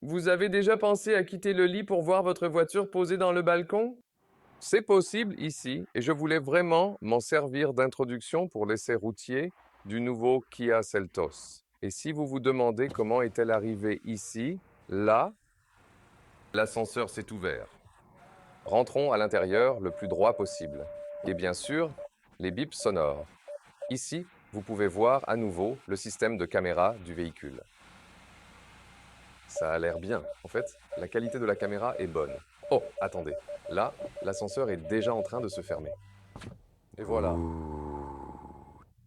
Vous avez déjà pensé à quitter le lit pour voir votre voiture posée dans le balcon? C'est possible ici, et je voulais vraiment m'en servir d'introduction pour l'essai routier du nouveau Kia Seltos. Et si vous vous demandez comment est-elle arrivée ici, là, l'ascenseur s'est ouvert. Rentrons à l'intérieur le plus droit possible. Et bien sûr, les bips sonores. Ici, vous pouvez voir à nouveau le système de caméra du véhicule. Ça a l'air bien. En fait, la qualité de la caméra est bonne. Oh, attendez. Là, l'ascenseur est déjà en train de se fermer. Et voilà.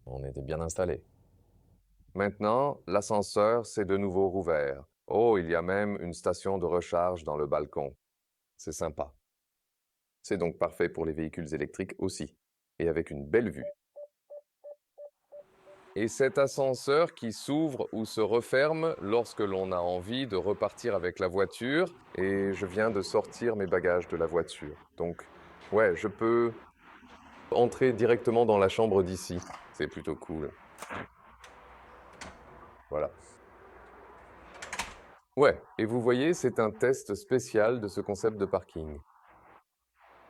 On était bien installé. Maintenant, l'ascenseur s'est de nouveau rouvert. Oh, il y a même une station de recharge dans le balcon. C'est sympa. C'est donc parfait pour les véhicules électriques aussi. Et avec une belle vue. Et cet ascenseur qui s'ouvre ou se referme lorsque l'on a envie de repartir avec la voiture. Et je viens de sortir mes bagages de la voiture. Donc, ouais, je peux entrer directement dans la chambre d'ici. C'est plutôt cool. Voilà. Ouais, et vous voyez, c'est un test spécial de ce concept de parking.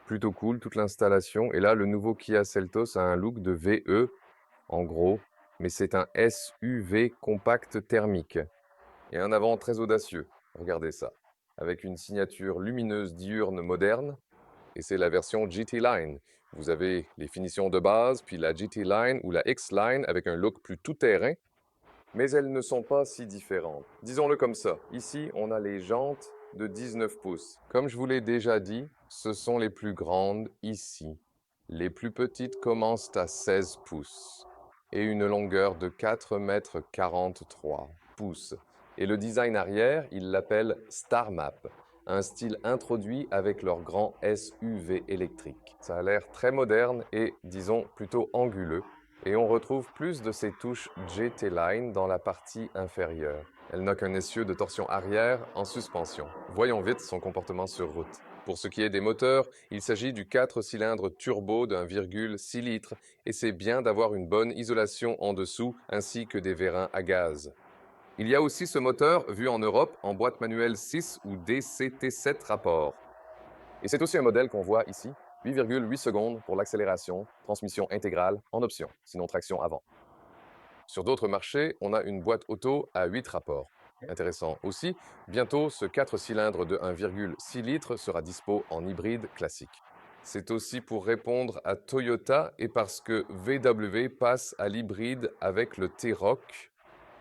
Plutôt cool, toute l'installation. Et là, le nouveau Kia Seltos a un look de VE, en gros, mais c'est un SUV compact thermique. Et un avant très audacieux. Regardez ça. Avec une signature lumineuse diurne moderne. Et c'est la version GT Line. Vous avez les finitions de base, puis la GT Line ou la X Line avec un look plus tout-terrain. Mais elles ne sont pas si différentes. Disons-le comme ça. Ici, on a les jantes de 19 pouces. Comme je vous l'ai déjà dit, ce sont les plus grandes ici. Les plus petites commencent à 16 pouces et une longueur de 4,43 pouces. Et le design arrière, ils l'appellent Star Map, un style introduit avec leur grand SUV électrique. Ça a l'air très moderne et, disons, plutôt anguleux, et on retrouve plus de ces touches GT Line dans la partie inférieure. Elle n'a qu'un essieu de torsion arrière en suspension. Voyons vite son comportement sur route. Pour ce qui est des moteurs, il s'agit du 4 cylindres turbo de 1,6 litres et c'est bien d'avoir une bonne isolation en dessous ainsi que des vérins à gaz. Il y a aussi ce moteur vu en Europe en boîte manuelle 6 ou DCT7 rapport. Et c'est aussi un modèle qu'on voit ici, 8,8 secondes pour l'accélération, transmission intégrale en option, sinon traction avant. Sur d'autres marchés, on a une boîte auto à 8 rapports. Intéressant aussi, bientôt ce 4 cylindres de 1,6 litres sera dispo en hybride classique. C'est aussi pour répondre à Toyota et parce que VW passe à l'hybride avec le T-Roc.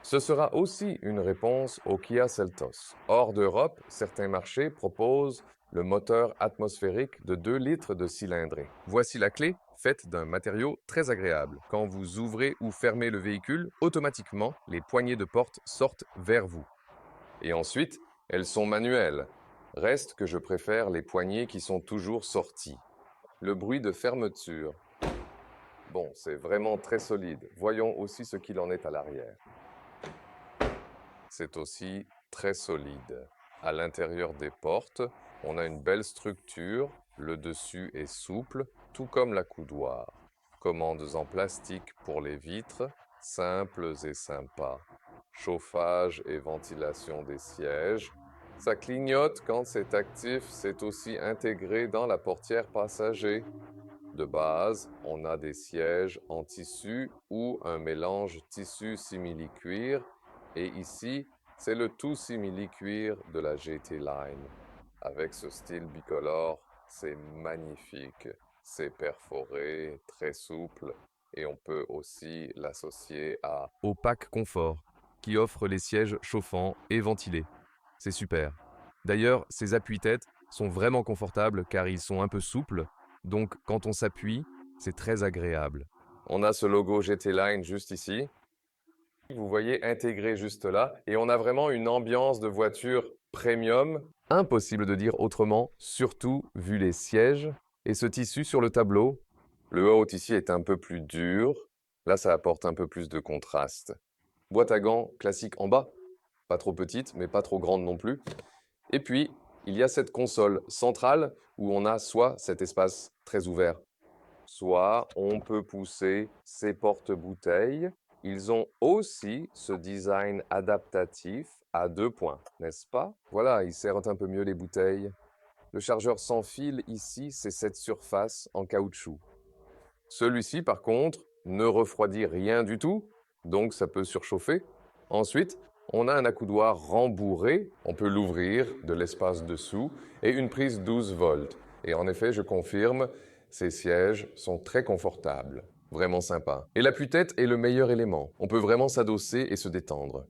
Ce sera aussi une réponse au Kia Seltos. Hors d'Europe, certains marchés proposent le moteur atmosphérique de 2 litres de cylindrée. Voici la clé, faite d'un matériau très agréable. Quand vous ouvrez ou fermez le véhicule, automatiquement, les poignées de porte sortent vers vous. Et ensuite, elles sont manuelles. Reste que je préfère les poignées qui sont toujours sorties. Le bruit de fermeture. Bon, c'est vraiment très solide. Voyons aussi ce qu'il en est à l'arrière. C'est aussi très solide. À l'intérieur des portes, on a une belle structure, le dessus est souple, tout comme la coudoir. Commandes en plastique pour les vitres, simples et sympas. Chauffage et ventilation des sièges. Ça clignote quand c'est actif, c'est aussi intégré dans la portière passager. De base, on a des sièges en tissu ou un mélange tissu simili-cuir. Et ici, c'est le tout simili-cuir de la GT Line. Avec ce style bicolore, c'est magnifique. C'est perforé, très souple. Et on peut aussi l'associer à Opaque Confort, qui offre les sièges chauffants et ventilés. C'est super. D'ailleurs, ces appuis-têtes sont vraiment confortables car ils sont un peu souples, donc quand on s'appuie, c'est très agréable. On a ce logo GT Line juste ici. Vous voyez intégré juste là, et on a vraiment une ambiance de voiture premium. Impossible de dire autrement, surtout vu les sièges et ce tissu sur le tableau. Le haut ici est un peu plus dur. Là, ça apporte un peu plus de contraste. Boîte à gants classique en bas, pas trop petite, mais pas trop grande non plus. Et puis, il y a cette console centrale où on a soit cet espace très ouvert, soit on peut pousser ces porte-bouteilles Ils ont aussi ce design adaptatif à 2 points, n'est-ce pas? Voilà, ils serrent un peu mieux les bouteilles. Le chargeur sans fil ici, c'est cette surface en caoutchouc. Celui-ci, par contre, ne refroidit rien du tout, donc ça peut surchauffer. Ensuite, on a un accoudoir rembourré, on peut l'ouvrir, de l'espace dessous, et une prise 12 volts. Et en effet, je confirme, ces sièges sont très confortables, vraiment sympas. Et l'appui-tête est le meilleur élément, on peut vraiment s'adosser et se détendre.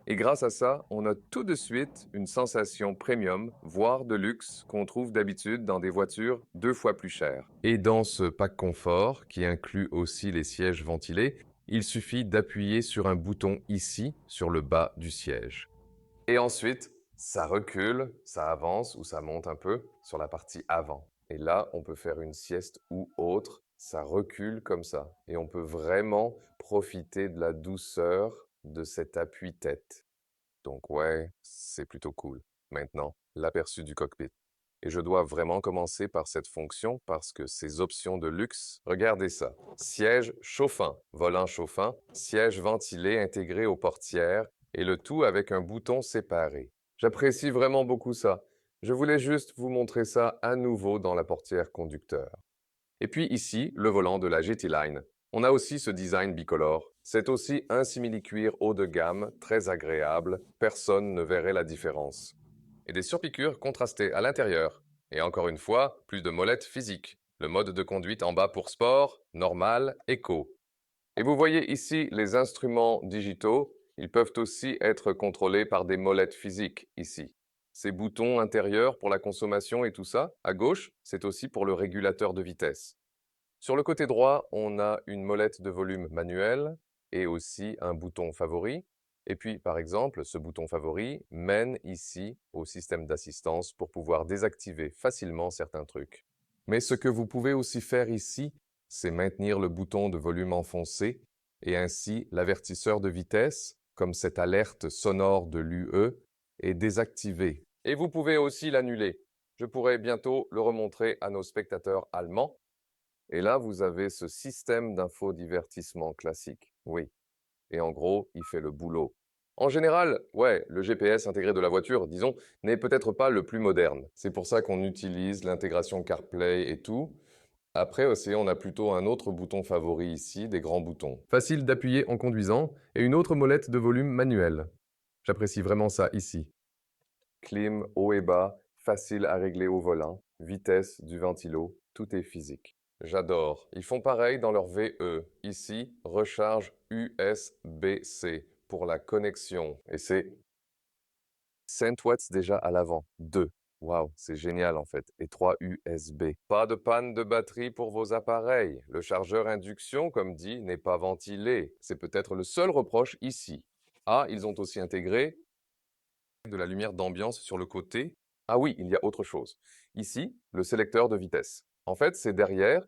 Et grâce à ça, on a tout de suite une sensation premium, voire de luxe, qu'on trouve d'habitude dans des voitures 2 fois plus chères. Et dans ce pack confort, qui inclut aussi les sièges ventilés, il suffit d'appuyer sur un bouton ici, sur le bas du siège. Et ensuite, ça recule, ça avance ou ça monte un peu sur la partie avant. Et là, on peut faire une sieste ou autre, ça recule comme ça. Et on peut vraiment profiter de la douceur de cet appui-tête. Donc ouais, c'est plutôt cool. Maintenant, l'aperçu du cockpit. Et je dois vraiment commencer par cette fonction parce que ces options de luxe, regardez ça. Siège chauffant, volant chauffant, siège ventilé intégré aux portières et le tout avec un bouton séparé. J'apprécie vraiment beaucoup ça. Je voulais juste vous montrer ça à nouveau dans la portière conducteur. Et puis ici, le volant de la GT Line. On a aussi ce design bicolore. C'est aussi un simili-cuir haut de gamme, très agréable, personne ne verrait la différence. Et des surpiqûres contrastées à l'intérieur. Et encore une fois, plus de molettes physiques. Le mode de conduite en bas pour sport, normal, éco. Et vous voyez ici les instruments digitaux, ils peuvent aussi être contrôlés par des molettes physiques ici. Ces boutons intérieurs pour la consommation et tout ça, à gauche, c'est aussi pour le régulateur de vitesse. Sur le côté droit, on a une molette de volume manuelle et aussi un bouton favori. Et puis, par exemple, ce bouton favori mène ici au système d'assistance pour pouvoir désactiver facilement certains trucs. Mais ce que vous pouvez aussi faire ici, c'est maintenir le bouton de volume enfoncé et ainsi l'avertisseur de vitesse, comme cette alerte sonore de l'UE, est désactivé. Et vous pouvez aussi l'annuler. Je pourrai bientôt le remontrer à nos spectateurs allemands. Et là, vous avez ce système d'infodivertissement classique. Oui. Et en gros, il fait le boulot. En général, ouais, le GPS intégré de la voiture, disons, n'est peut-être pas le plus moderne. C'est pour ça qu'on utilise l'intégration CarPlay et tout. Après aussi, on a plutôt un autre bouton favori ici, des grands boutons. Facile d'appuyer en conduisant, et une autre molette de volume manuelle. J'apprécie vraiment ça ici. Clim haut et bas, facile à régler au volant, vitesse du ventilo, tout est physique. J'adore. Ils font pareil dans leur VE. Ici, recharge USB-C pour la connexion. Et c'est 5 watts déjà à l'avant. 2. Waouh, c'est génial en fait. Et 3 USB. Pas de panne de batterie pour vos appareils. Le chargeur induction, comme dit, n'est pas ventilé. C'est peut-être le seul reproche ici. Ah, ils ont aussi intégré de la lumière d'ambiance sur le côté. Ah oui, il y a autre chose. Ici, le sélecteur de vitesse. En fait, c'est derrière,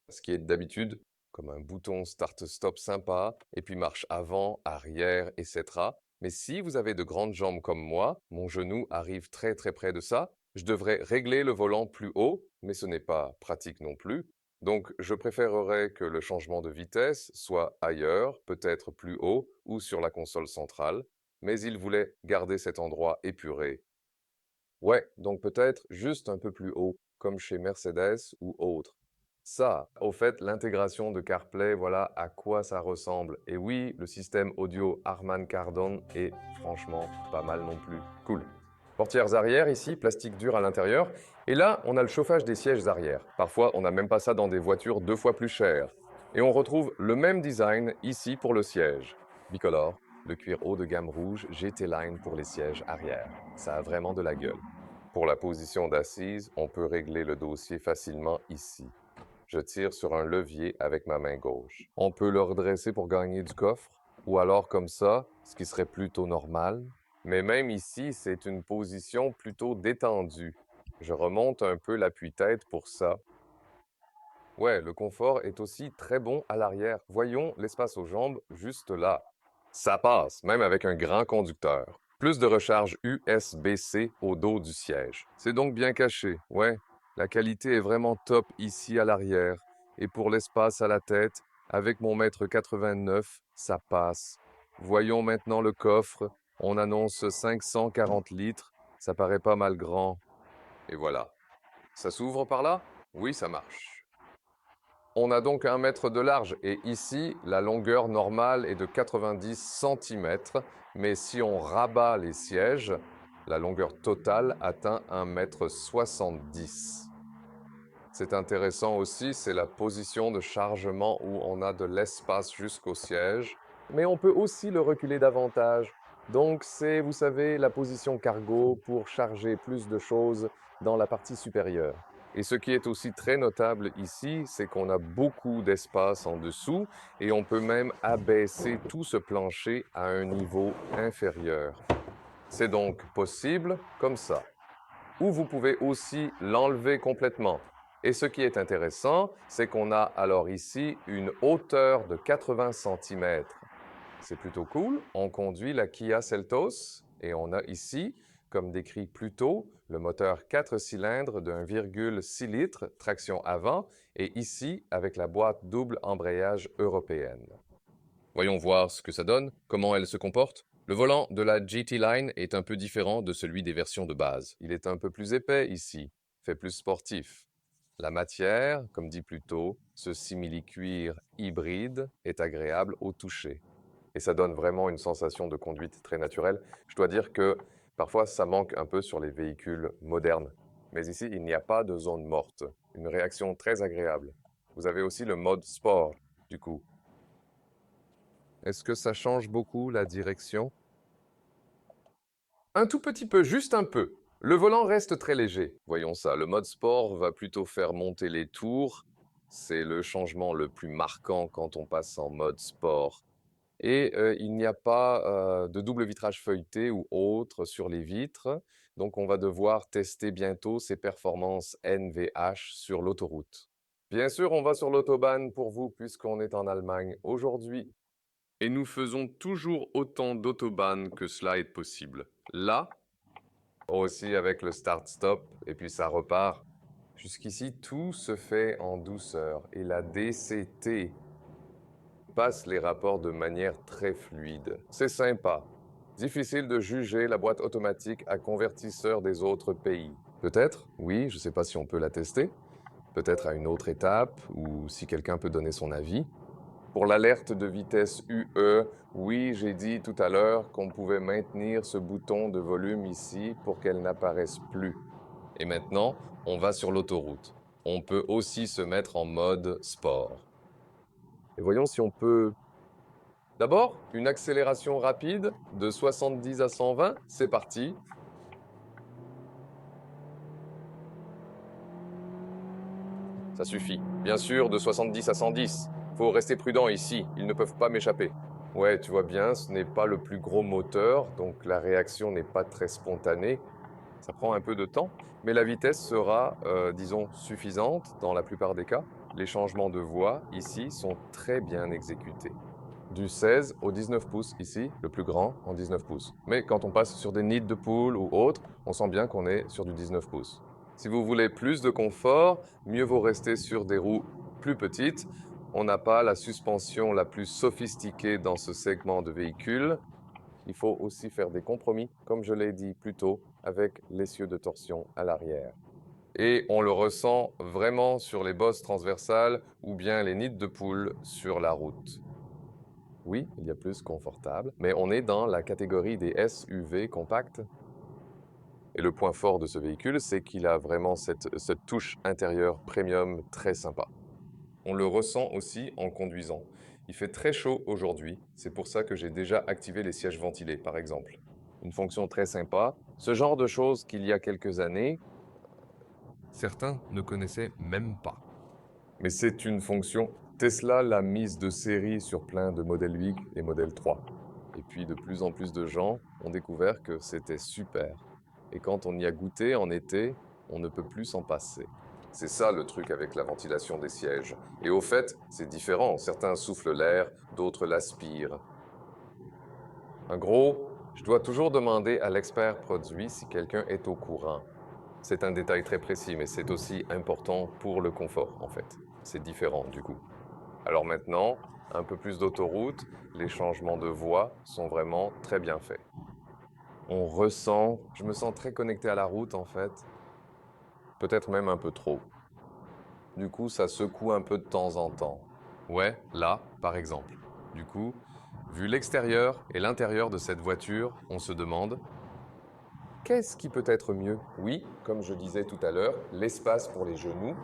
ce qui est d'habitude comme un bouton start-stop sympa, et puis marche avant, arrière, etc. Mais si vous avez de grandes jambes comme moi, mon genou arrive très très près de ça, je devrais régler le volant plus haut, mais ce n'est pas pratique non plus. Donc je préférerais que le changement de vitesse soit ailleurs, peut-être plus haut ou sur la console centrale, mais il voulait garder cet endroit épuré. Ouais, donc peut-être juste un peu plus haut, comme chez Mercedes ou autre. Ça, au fait, l'intégration de CarPlay, voilà à quoi ça ressemble. Et oui, le système audio Harman Kardon est franchement pas mal non plus. Cool. Portières arrière ici, plastique dur à l'intérieur. Et là, on a le chauffage des sièges arrière. Parfois, on n'a même pas ça dans des voitures 2 fois plus chères. Et on retrouve le même design ici pour le siège. Bicolore, le cuir haut de gamme rouge GT Line pour les sièges arrière. Ça a vraiment de la gueule. Pour la position d'assise, on peut régler le dossier facilement ici. Je tire sur un levier avec ma main gauche. On peut le redresser pour gagner du coffre, ou alors comme ça, ce qui serait plutôt normal. Mais même ici, c'est une position plutôt détendue. Je remonte un peu l'appui-tête pour ça. Ouais, le confort est aussi très bon à l'arrière. Voyons l'espace aux jambes juste là. Ça passe, même avec un grand conducteur. Plus de recharge USB-C au dos du siège. C'est donc bien caché, ouais. La qualité est vraiment top ici à l'arrière. Et pour l'espace à la tête, Avec mon mètre 89, ça passe. Voyons maintenant le coffre. On annonce 540 litres. Ça paraît pas mal grand. Et voilà. Ça s'ouvre par là? Oui, ça marche. On a donc 1 mètre de large et ici, la longueur normale est de 90 cm, mais si on rabat les sièges, la longueur totale atteint 1,70 m. C'est intéressant aussi, c'est la position de chargement où on a de l'espace jusqu'au siège, mais on peut aussi le reculer davantage. Donc c'est, vous savez, la position cargo pour charger plus de choses dans la partie supérieure. Et ce qui est aussi très notable ici, c'est qu'on a beaucoup d'espace en dessous et on peut même abaisser tout ce plancher à un niveau inférieur. C'est donc possible comme ça. Ou vous pouvez aussi l'enlever complètement. Et ce qui est intéressant, c'est qu'on a alors ici une hauteur de 80 cm. C'est plutôt cool. On conduit la Kia Seltos et on a ici, comme décrit plus tôt, le moteur 4 cylindres de 1,6 litres, traction avant, et ici avec la boîte double embrayage européenne. Voyons voir ce que ça donne, comment elle se comporte. Le volant de la GT Line est un peu différent de celui des versions de base. Il est un peu plus épais ici, fait plus sportif. La matière, comme dit plus tôt, ce simili-cuir hybride est agréable au toucher. Et ça donne vraiment une sensation de conduite très naturelle. Je dois dire que parfois ça manque un peu sur les véhicules modernes. Mais ici, il n'y a pas de zone morte. Une réaction très agréable. Vous avez aussi le mode sport, du coup. Est-ce que ça change beaucoup la direction? Un tout petit peu, juste un peu. Le volant reste très léger. Voyons ça. Le mode sport va plutôt faire monter les tours. C'est le changement le plus marquant quand on passe en mode sport. Et il n'y a pas de double vitrage feuilleté ou autre sur les vitres. Donc on va devoir tester bientôt ces performances NVH sur l'autoroute. Bien sûr, on va sur l'autobahn pour vous puisqu'on est en Allemagne aujourd'hui. Et nous faisons toujours autant d'autobahn que cela est possible. Là, aussi avec le start-stop, et puis ça repart. Jusqu'ici, tout se fait en douceur. Et la DCT passe les rapports de manière très fluide. C'est sympa. Difficile de juger la boîte automatique à convertisseur des autres pays. Peut-être, oui, je ne sais pas si on peut la tester. Peut-être à une autre étape, ou si quelqu'un peut donner son avis. Pour l'alerte de vitesse UE, oui, j'ai dit tout à l'heure qu'on pouvait maintenir ce bouton de volume ici pour qu'elle n'apparaisse plus. Et maintenant, on va sur l'autoroute. On peut aussi se mettre en mode sport. Et voyons si on peut... D'abord, une accélération rapide de 70 à 120, c'est parti. Ça suffit. Bien sûr, de 70 à 110. Faut rester prudent ici, ils ne peuvent pas m'échapper. Ouais, tu vois bien, ce n'est pas le plus gros moteur, donc la réaction n'est pas très spontanée. Ça prend un peu de temps, mais la vitesse sera, disons, suffisante dans la plupart des cas. Les changements de voie, ici, sont très bien exécutés. Du 16 au 19 pouces ici, le plus grand en 19 pouces. Mais quand on passe sur des nids de poules ou autres, on sent bien qu'on est sur du 19 pouces. Si vous voulez plus de confort, mieux vaut rester sur des roues plus petites. On n'a pas la suspension la plus sophistiquée dans ce segment de véhicule. Il faut aussi faire des compromis, comme je l'ai dit plus tôt, avec l'essieu de torsion à l'arrière. Et on le ressent vraiment sur les bosses transversales ou bien les nids de poules sur la route. Oui, il y a plus confortable, mais on est dans la catégorie des SUV compacts. Et le point fort de ce véhicule, c'est qu'il a vraiment cette touche intérieure premium très sympa. On le ressent aussi en conduisant. Il fait très chaud aujourd'hui, c'est pour ça que j'ai déjà activé les sièges ventilés, par exemple. Une fonction très sympa, ce genre de choses qu'il y a quelques années, certains ne connaissaient même pas. Mais c'est une fonction. Tesla l'a mise de série sur plein de modèles Y et modèle 3. Et puis de plus en plus de gens ont découvert que c'était super. Et quand on y a goûté en été, on ne peut plus s'en passer. C'est ça le truc avec la ventilation des sièges. Et au fait, c'est différent. Certains soufflent l'air, d'autres l'aspirent. En gros, je dois toujours demander à l'expert produit si quelqu'un est au courant. C'est un détail très précis, mais c'est aussi important pour le confort, en fait. C'est différent, du coup. Alors maintenant, un peu plus d'autoroute, les changements de voie sont vraiment très bien faits. On ressent, je me sens très connecté à la route en fait, peut-être même un peu trop. Du coup, ça secoue un peu de temps en temps. Ouais, là, par exemple. Du coup, vu l'extérieur et l'intérieur de cette voiture, on se demande, qu'est-ce qui peut être mieux? Oui, comme je disais tout à l'heure, l'espace pour les genoux.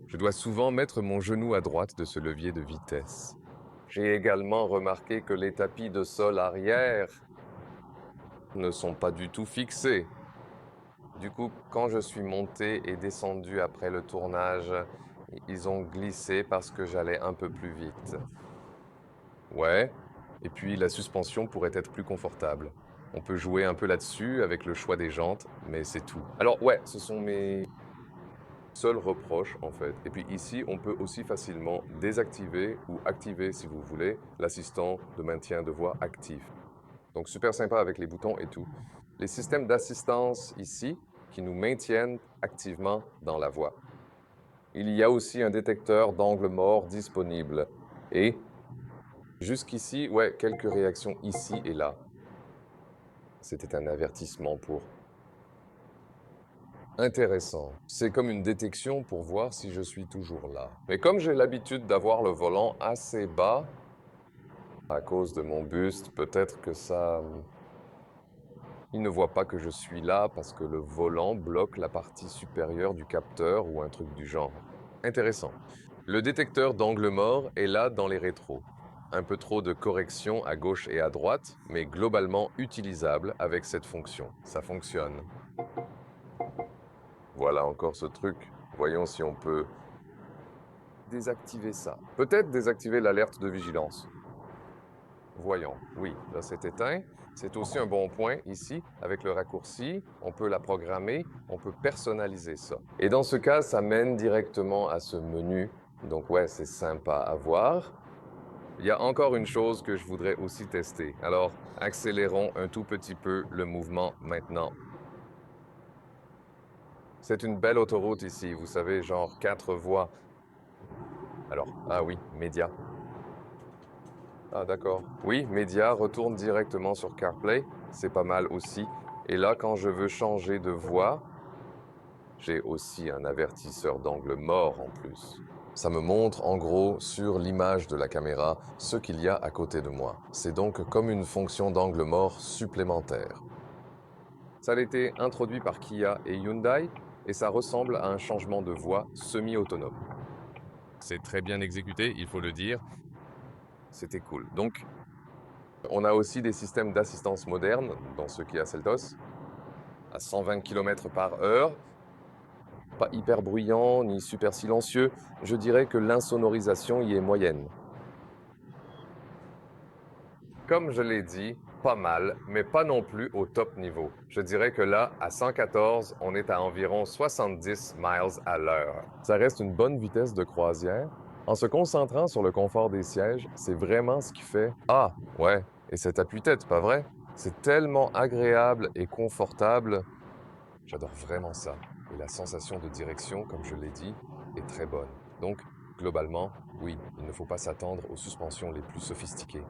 Je dois souvent mettre mon genou à droite de ce levier de vitesse. J'ai également remarqué que les tapis de sol arrière ne sont pas du tout fixés. Du coup, quand je suis monté et descendu après le tournage, ils ont glissé parce que j'allais un peu plus vite. Ouais, et puis la suspension pourrait être plus confortable. On peut jouer un peu là-dessus avec le choix des jantes, mais c'est tout. Alors ouais, ce sont mes seuls reproches en fait. Et puis ici, on peut aussi facilement désactiver ou activer, si vous voulez, l'assistant de maintien de voix actif. Donc super sympa avec les boutons et tout. Les systèmes d'assistance ici qui nous maintiennent activement dans la voie. Il y a aussi un détecteur d'angle mort disponible. Et jusqu'ici, ouais, quelques réactions ici et là. C'était un avertissement pour... Intéressant. C'est comme une détection pour voir si je suis toujours là. Mais comme j'ai l'habitude d'avoir le volant assez bas, à cause de mon buste, peut-être que ça... Il ne voit pas que je suis là parce que le volant bloque la partie supérieure du capteur ou un truc du genre. Intéressant. Le détecteur d'angle mort est là dans les rétros. Un peu trop de correction à gauche et à droite, mais globalement utilisable avec cette fonction. Ça fonctionne. Voilà encore ce truc. Voyons si on peut désactiver ça. Peut-être désactiver l'alerte de vigilance. Voyons. Oui, là c'est éteint. C'est aussi un bon point ici, avec le raccourci, on peut la programmer, on peut personnaliser ça. Et dans ce cas, ça mène directement à ce menu. Donc ouais, c'est sympa à voir. Il y a encore une chose que je voudrais aussi tester. Alors, accélérons un tout petit peu le mouvement maintenant. C'est une belle autoroute ici, vous savez, genre 4 voies. Alors, ah oui, média. Ah d'accord. Oui, média retourne directement sur CarPlay, c'est pas mal aussi. Et là, quand je veux changer de voix, j'ai aussi un avertisseur d'angle mort en plus. Ça me montre en gros sur l'image de la caméra ce qu'il y a à côté de moi. C'est donc comme une fonction d'angle mort supplémentaire. Ça a été introduit par Kia et Hyundai et ça ressemble à un changement de voix semi-autonome. C'est très bien exécuté, il faut le dire. C'était cool. Donc, on a aussi des systèmes d'assistance modernes dans ce Kia Seltos, à 120 km/h. Pas hyper bruyant ni super silencieux, je dirais que l'insonorisation y est moyenne. Comme je l'ai dit, pas mal, mais pas non plus au top niveau. Je dirais que là, à 114, on est à environ 70 miles à l'heure. Ça reste une bonne vitesse de croisière. En se concentrant sur le confort des sièges, c'est vraiment ce qui fait Ah, ouais, et cet appuie-tête, pas vrai? C'est tellement agréable et confortable. J'adore vraiment ça. Et la sensation de direction, comme je l'ai dit, est très bonne. Donc, globalement, oui, il ne faut pas s'attendre aux suspensions les plus sophistiquées.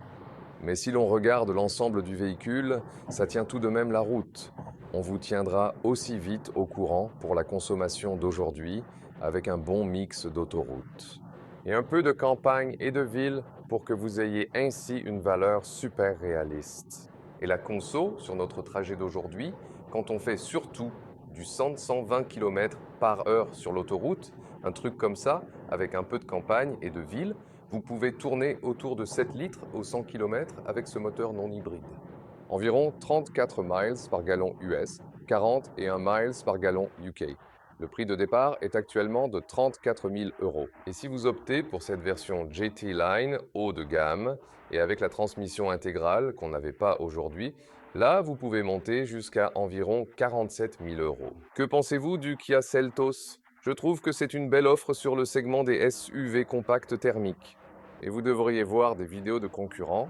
Mais si l'on regarde l'ensemble du véhicule, ça tient tout de même la route. On vous tiendra aussi vite au courant pour la consommation d'aujourd'hui avec un bon mix d'autoroute. Et un peu de campagne et de ville pour que vous ayez ainsi une valeur super réaliste. Et la conso sur notre trajet d'aujourd'hui, quand on fait surtout du 100-120 km/h sur l'autoroute, un truc comme ça, avec un peu de campagne et de ville, vous pouvez tourner autour de 7 litres au 100 km avec ce moteur non hybride. Environ 34 miles par gallon US, 41 miles par gallon UK. Le prix de départ est actuellement de 34 000 euros. Et si vous optez pour cette version GT Line haut de gamme et avec la transmission intégrale qu'on n'avait pas aujourd'hui, là vous pouvez monter jusqu'à environ 47 000 euros. Que pensez-vous du Kia Seltos? Je trouve que c'est une belle offre sur le segment des SUV compacts thermiques. Et vous devriez voir des vidéos de concurrents